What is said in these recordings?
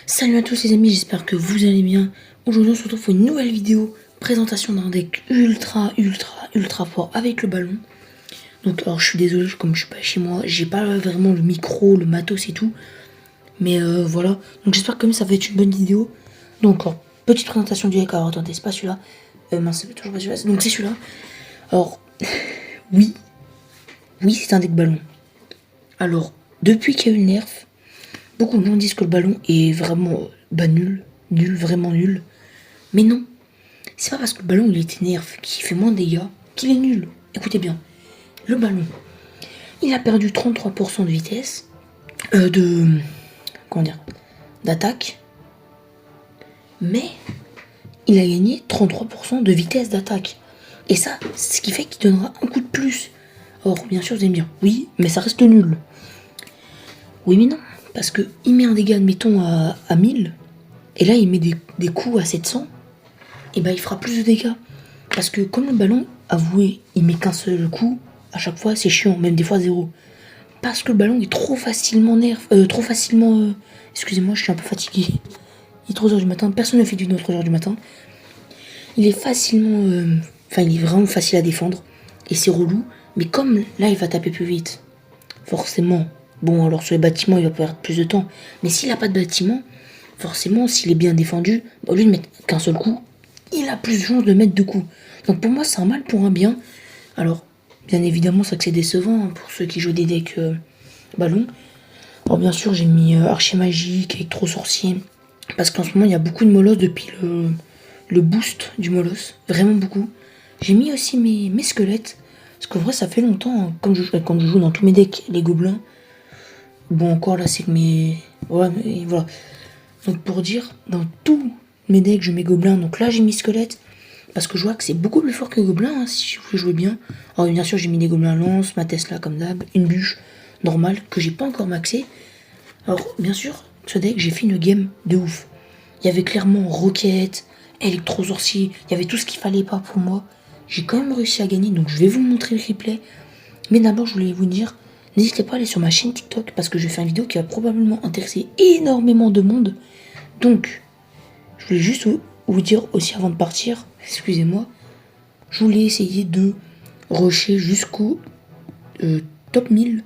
Salut à tous les amis, j'espère que vous allez bien. Aujourd'hui on se retrouve pour une nouvelle vidéo, présentation d'un deck ultra fort avec le ballon. Donc alors je suis désolé, comme je suis pas chez moi, j'ai pas vraiment le micro, le matos et tout. Mais voilà, donc j'espère que ça va être une bonne vidéo. Donc alors, petite présentation du deck, alors attendez, c'est pas celui-là. Mince, c'est toujours pas celui-là, donc c'est celui-là. Alors, oui, c'est un deck ballon. Alors, depuis qu'il y a eu le nerf, beaucoup de gens disent que le ballon est vraiment nul, vraiment nul. Mais non, c'est pas parce que le ballon il était nerf, qu'il fait moins de dégâts, qu'il est nul. Écoutez bien, le ballon, il a perdu 33% de vitesse, comment dire, d'attaque, mais il a gagné 33% de vitesse d'attaque. Et ça, c'est ce qui fait qu'il donnera un coup de plus. Or, bien sûr, vous allez me dire, oui, mais ça reste nul. Oui, mais non, parce que il met un dégât, admettons, à 1000, et là, il met des coups à 700, et ben il fera plus de dégâts. Parce que comme le ballon, avouez, il met qu'un seul coup, à chaque fois, c'est chiant, même des fois zéro. Parce que le ballon est trop facilement excusez-moi, je suis un peu fatigué. Il est 3h du matin, personne ne fait du 3h du matin. Il est facilement... il est vraiment facile à défendre. Et c'est relou. Mais comme là, il va taper plus vite, forcément. Bon, alors sur les bâtiments, il va perdre plus de temps. Mais s'il n'a pas de bâtiment, forcément, s'il est bien défendu, au lieu de mettre qu'un seul coup, il a plus de chances de mettre deux coups. Donc pour moi, c'est un mal pour un bien. Alors, bien évidemment, c'est que c'est décevant pour ceux qui jouent des decks ballon. Alors bien sûr, j'ai mis Archer Magique, Électro Sorcier. Parce qu'en ce moment, il y a beaucoup de molosses depuis le boost du molosse. Vraiment beaucoup. J'ai mis aussi mes squelettes. Parce qu'en vrai, ça fait longtemps, quand je joue dans tous mes decks, les gobelins. Bon, encore là, c'est que mes... Voilà, voilà. Donc pour dire, dans tous mes decks, je mets gobelins. Donc là, j'ai mis squelettes. Parce que je vois que c'est beaucoup plus fort que gobelin, hein, si vous jouez bien. Alors bien sûr, j'ai mis des gobelins lance, ma Tesla comme d'hab, une bûche normale que j'ai pas encore maxé. Alors bien sûr, ce deck, j'ai fait une game de ouf. Il y avait clairement Rocket, Électro Sorcier, il y avait tout ce qu'il fallait pas pour moi. J'ai quand même réussi à gagner, donc je vais vous montrer le replay. Mais d'abord, je voulais vous dire, n'hésitez pas à aller sur ma chaîne TikTok parce que je vais faire une vidéo qui va probablement intéresser énormément de monde. Donc, je voulais juste vous dire aussi avant de partir, excusez-moi, je voulais essayer de rusher jusqu'au top 1000.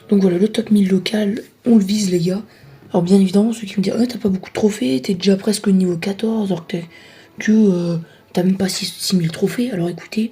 Donc voilà, le top 1000 local, on le vise les gars. Alors bien évidemment, ceux qui me disent « t'as pas beaucoup de trophées, t'es déjà presque au niveau 14, alors que t'as même pas 6000 trophées. » Alors écoutez,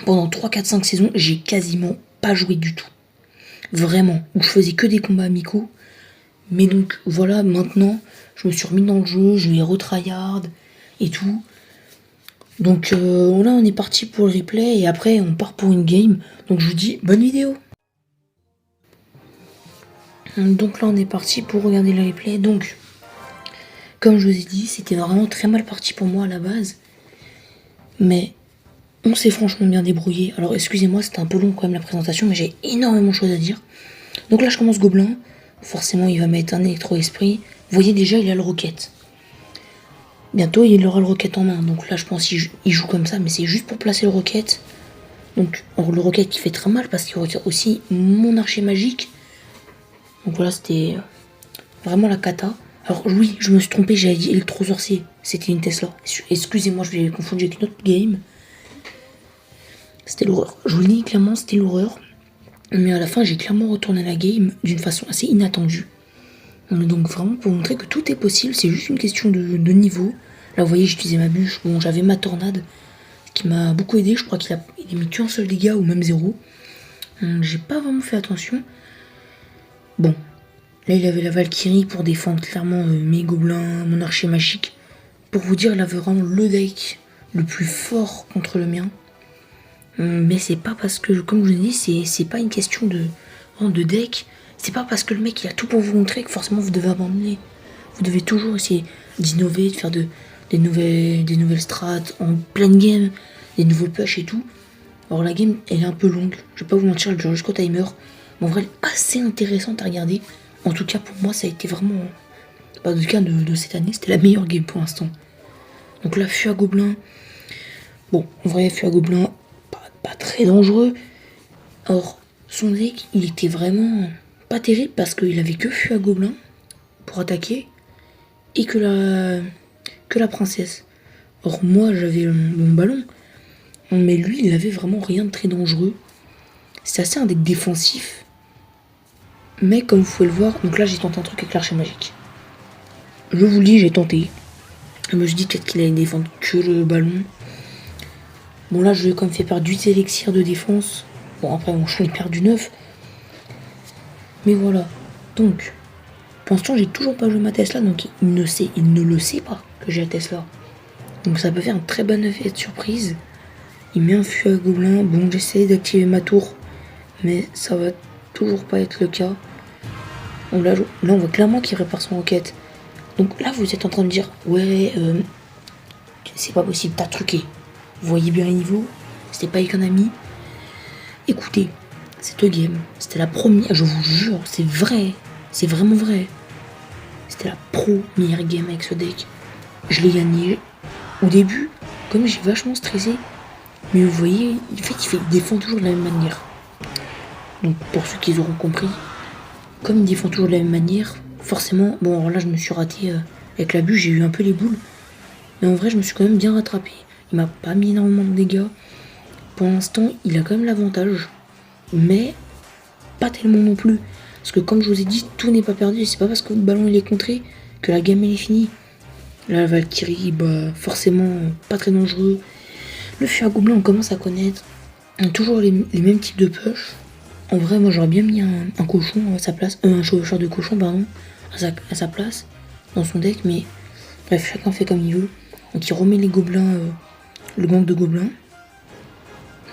pendant 3, 4, 5 saisons, j'ai quasiment pas joué du tout. Vraiment, où je faisais que des combats amicaux. Mais donc voilà, maintenant, je me suis remis dans le jeu, je vais retryhard et tout. Donc là, on est parti pour le replay et après, on part pour une game. Donc je vous dis, bonne vidéo. Donc là, on est parti pour regarder le replay. Donc, comme je vous ai dit, c'était vraiment très mal parti pour moi à la base. Mais on s'est franchement bien débrouillé. Alors, excusez-moi, c'était un peu long quand même la présentation, mais j'ai énormément de choses à dire. Donc là, je commence gobelin. Forcément, il va mettre un électro-esprit. Vous voyez déjà, il a le rocket. Bientôt, il aura le rocket en main. Donc là, je pense qu'il joue comme ça, mais c'est juste pour placer le rocket. Donc, le rocket qui fait très mal parce qu'il retire aussi mon archer magique. Donc voilà, c'était vraiment la cata. Alors oui, je me suis trompé, j'avais dit électro sorcier. C'était une Tesla. Excusez-moi, je l'ai confondu avec une autre game. C'était l'horreur. Je vous le dis clairement, c'était l'horreur. Mais à la fin, j'ai clairement retourné la game d'une façon assez inattendue. Donc vraiment pour montrer que tout est possible, c'est juste une question de niveau. Là vous voyez j'utilisais ma bûche, bon j'avais ma tornade qui m'a beaucoup aidé, je crois qu'il a mis qu'un seul dégât ou même zéro. J'ai pas vraiment fait attention. Bon, là il avait la Valkyrie pour défendre clairement mes gobelins, mon archer magique. Pour vous dire, il avait vraiment le deck le plus fort contre le mien. Mais c'est pas parce que, comme je vous l'ai dit, c'est pas une question de deck. C'est pas parce que le mec il a tout pour vous montrer que forcément vous devez abandonner. Vous devez toujours essayer d'innover, de faire des nouvelles strats en pleine game, des nouveaux push et tout. Alors la game elle est un peu longue, je vais pas vous mentir, elle dure jusqu'au timer. Mais en vrai elle est assez intéressante à regarder. En tout cas pour moi ça a été vraiment, en tout cas de cette année, c'était la meilleure game pour l'instant. Donc là fût à gobelin. Bon en vrai fût à gobelin, pas très dangereux. Or son deck il était vraiment pas terrible parce qu'il avait que fût à gobelin pour attaquer et que la princesse. Or moi j'avais mon ballon, mais lui il avait vraiment rien de très dangereux. C'est assez un deck défensif, mais comme vous pouvez le voir, donc là j'ai tenté un truc avec l'archer magique. Je vous le dis, j'ai tenté. Je me suis dit peut-être qu'il allait défendre que le ballon. Bon là je lui ai quand même fait perdre 8 élixirs de défense. Bon après bon, j'en ai perdu 9. Mais voilà. Donc, pour l'instant j'ai toujours pas joué ma Tesla, donc il ne le sait pas que j'ai la Tesla. Donc ça peut faire un très bon effet de surprise. Il met un feu à gobelin. Bon j'essaie d'activer ma tour, mais ça va toujours pas être le cas. Donc là on voit clairement qu'il répare son roquette. Donc là vous êtes en train de dire ouais c'est pas possible, t'as truqué. Vous voyez bien les niveaux, c'était pas avec un ami. Écoutez, cette game, c'était la première, je vous jure, c'est vrai, c'est vraiment vrai. C'était la première game avec ce deck. Je l'ai gagné. Au début, comme j'ai vachement stressé, mais vous voyez, en fait, il défend toujours de la même manière. Donc pour ceux qui auront compris, comme il défend toujours de la même manière, forcément, bon alors là je me suis raté avec la bûche, j'ai eu un peu les boules. Mais en vrai je me suis quand même bien rattrapé. Il m'a pas mis énormément de dégâts. Pour l'instant il a quand même l'avantage. Mais pas tellement non plus. Parce que comme je vous ai dit, tout n'est pas perdu. C'est pas parce que le ballon il est contré que la game elle est finie. Là la Valkyrie, bah forcément pas très dangereux. Le feu à gobelin on commence à connaître. On a toujours les mêmes types de push. En vrai moi j'aurais bien mis un cochon à sa place. Un chevaucheur de cochon pardon. À sa place. Dans son deck. Mais bref chacun fait comme il veut. Donc il remet les gobelins. Le gang de gobelins.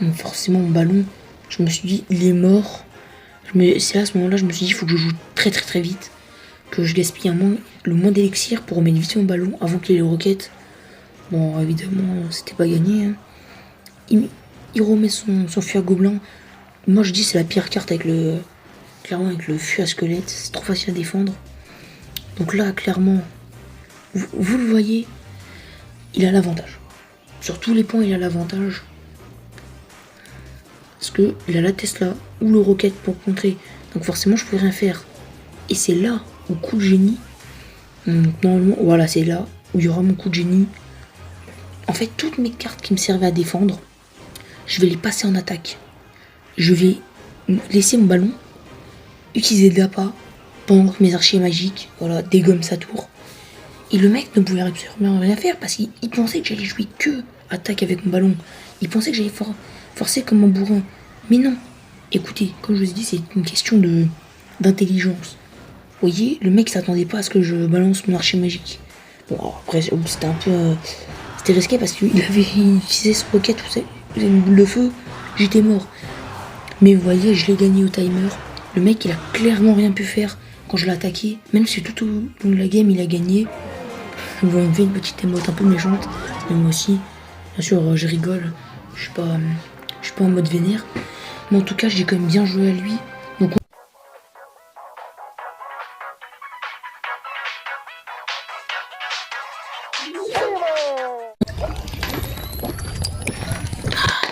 Donc forcément mon ballon. Je me suis dit il est mort. C'est à ce moment-là je me suis dit il faut que je joue très très très vite. Que je gaspille le moins d'élixir pour remettre vite mon ballon avant qu'il y ait les roquettes. Bon évidemment c'était pas gagné. Hein. Il remet son feu à gobelin. Moi je dis c'est la pire carte avec clairement avec le feu à squelette. C'est trop facile à défendre. Donc là clairement, vous le voyez, il a l'avantage. Sur tous les points il a l'avantage. Parce que il a la Tesla ou le roquette pour contrer. Donc forcément je peux rien faire. Et c'est là où coup de génie. Normalement voilà c'est là où il y aura mon coup de génie. En fait toutes mes cartes qui me servaient à défendre, je vais les passer en attaque. Je vais laisser mon ballon utiliser de l'appât pendant que mes archers magiques dégomment sa tour. Et le mec ne pouvait absolument rien faire parce qu'il pensait que j'allais jouer que attaque avec mon ballon. Il pensait que j'allais forcer comme un bourrin. Mais non. Écoutez, comme je vous ai dit, c'est une question d'intelligence. Vous voyez, le mec s'attendait pas à ce que je balance mon archer magique. Bon, après, c'était un peu... c'était risqué parce qu'il avait utilisé ce roquette, une boule de feu, j'étais mort. Mais vous voyez, je l'ai gagné au timer. Le mec, il a clairement rien pu faire quand je l'ai attaqué. Même si tout au long de la game, il a gagné. Il me fait une petite émote un peu méchante. Mais moi aussi, bien sûr, je rigole. Je suis pas en mode vénère. Mais en tout cas, j'ai quand même bien joué à lui. Donc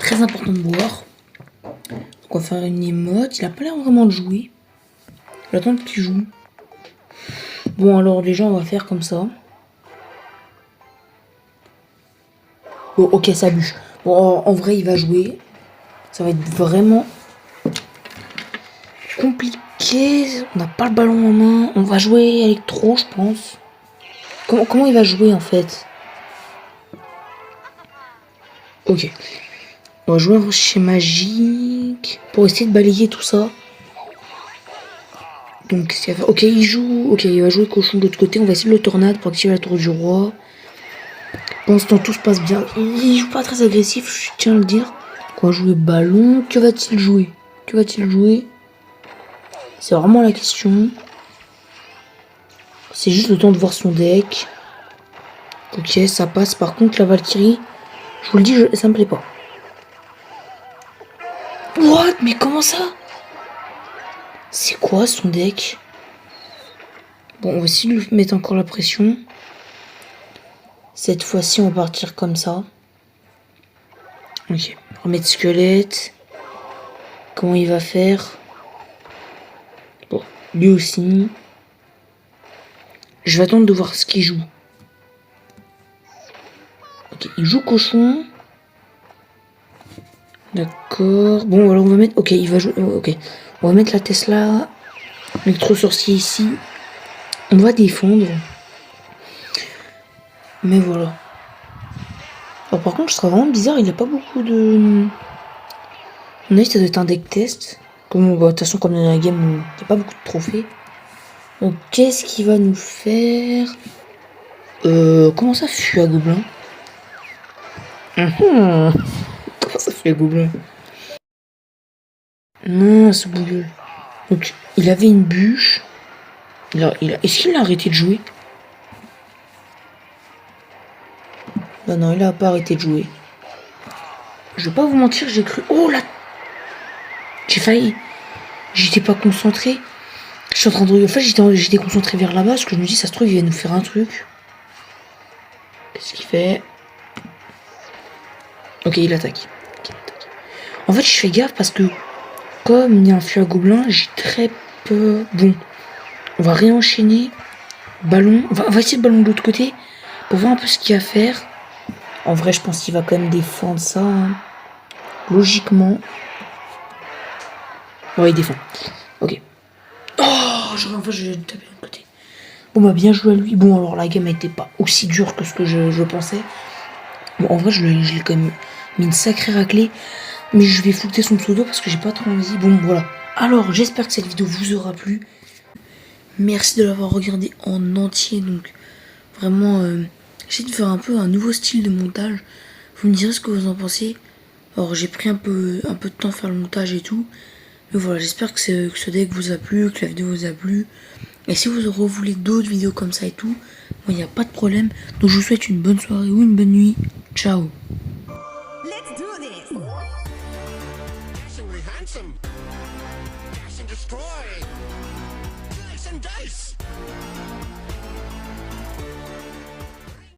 très important de boire. Donc on va faire une émote. Il a pas l'air vraiment de jouer. J'attends qu'il joue. Bon alors déjà on va faire comme ça. Bon ok ça bûche. Bon en vrai il va jouer. Ça va être vraiment compliqué. On n'a pas le ballon en main. On va jouer électro je pense. Comment il va jouer en fait? Ok. On va jouer un rocher magique pour essayer de balayer tout ça. Donc qu'est-ce qu'il va faire? Ok il joue. Ok il va jouer cochon de l'autre côté. On va essayer de le tornade pour activer la tour du roi. Pour l'instant tout se passe bien. Il joue pas très agressif, je tiens à le dire. On va jouer ballon. Que va-t-il jouer? Que va-t-il jouer? C'est vraiment la question. C'est juste le temps de voir son deck. Ok, ça passe. Par contre, la Valkyrie, je vous le dis, ça me plaît pas. What? Mais comment ça? C'est quoi son deck? Bon, on va essayer de lui mettre encore la pression. Cette fois-ci, on va partir comme ça. Ok, remettre squelette. Comment il va faire? Bon, lui aussi. Je vais attendre de voir ce qu'il joue. Ok, il joue cochon. D'accord. Bon, alors on va mettre... Ok, il va jouer... Ok. On va mettre la Tesla. Électro sorcier ici. On va défendre. Mais voilà. Alors par contre, je serais vraiment bizarre. Il n'a pas beaucoup de... On a dit que ça doit être un deck test. Comme, de toute façon, comme dans la game, il n'y a pas beaucoup de trophées. Donc, qu'est-ce qu'il va nous faire? Comment ça, fuit à gobelin? Comment ça, fuit à gobelin? Non, ce bouilleux. Donc, il avait une bûche. Est-ce qu'il a arrêté de jouer? Non, non, il a pas arrêté de jouer. Je vais pas vous mentir, j'ai cru... Oh là! J'ai failli. J'étais pas concentré. Je suis en train de... En fait, j'étais concentré vers là-bas, parce que je me dis, ça se trouve, il va nous faire un truc. Qu'est-ce qu'il fait? Ok, il attaque. En fait, je fais gaffe parce que, comme il y a un feu à gobelin, j'ai très peu... Bon, on va réenchaîner. Ballon. On va essayer de ballon de l'autre côté, pour voir un peu ce qu'il y a à faire. En vrai, je pense qu'il va quand même défendre ça. Hein. Logiquement. Ouais, il défend. Ok. Oh, j'aurais enfin, je vais taper de l'autre côté. Bon, bah, bien joué à lui. Bon, alors, la game n'était pas aussi dure que ce que je pensais. Bon, en vrai, je l'ai quand même mis une sacrée raclée. Mais je vais flouter son pseudo parce que j'ai pas trop envie. Bon, voilà. Alors, j'espère que cette vidéo vous aura plu. Merci de l'avoir regardé en entier. Donc, vraiment, j'essaie de faire un peu un nouveau style de montage. Vous me direz ce que vous en pensez. Alors, j'ai pris un peu de temps à faire le montage et tout. Mais voilà, j'espère que ce deck vous a plu, que la vidéo vous a plu. Et si vous voulez d'autres vidéos comme ça et tout, il n'y a pas de problème. Donc, je vous souhaite une bonne soirée ou une bonne nuit. Ciao. Let's do this! Dashingly handsome! Dash and destroy! Slice and dice!